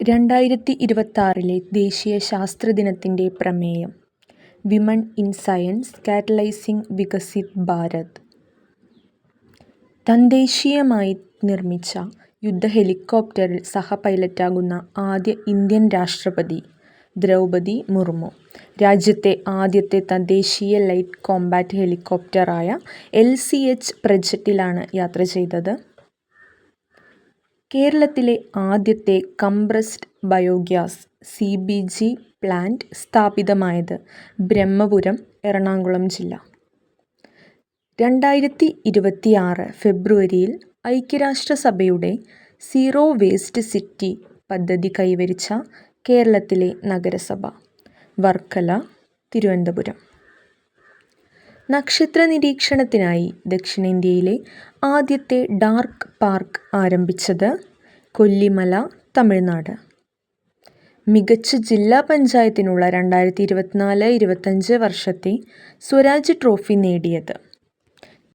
2026 ദേശീയ ശാസ്ത്രദിനത്തിൻ്റെ പ്രമേയം women in science catalysing Viksit Bharat. തദ്ദേശീയമായി നിർമ്മിച്ച യുദ്ധ ഹെലികോപ്റ്ററിൽ സഹപൈലറ്റാകുന്ന ആദ്യ ഇന്ത്യൻ രാഷ്ട്രപതി ദ്രൗപദി മുർമു. രാജ്യത്തെ ആദ്യത്തെ തദ്ദേശീയ ലൈറ്റ് കോംബാറ്റ് ഹെലികോപ്റ്ററായ LCH പ്രജറ്റിലാണ് യാത്ര ചെയ്തത്. കേരളത്തിലെ ആദ്യത്തെ കംപ്രസ്ഡ് ബയോഗ്യാസ് CBG പ്ലാന്റ് സ്ഥാപിതമായത് ബ്രഹ്മപുരം, എറണാകുളം ജില്ല. 2026 ഫെബ്രുവരിയിൽ ഐക്യരാഷ്ട്രസഭയുടെ സീറോ വേസ്റ്റ് സിറ്റി പദ്ധതി കൈവരിച്ച കേരളത്തിലെ നഗരസഭ വർക്കല, തിരുവനന്തപുരം. നക്ഷത്ര നിരീക്ഷണത്തിനായി ദക്ഷിണേന്ത്യയിലെ ആദ്യത്തെ ഡാർക്ക് പാർക്ക് ആരംഭിച്ചത് കൊല്ലിമല, തമിഴ്നാട്. മികച്ച ജില്ലാ പഞ്ചായത്തിനുള്ള 2024-25 വർഷത്തെ സ്വരാജ് ട്രോഫി നേടിയത്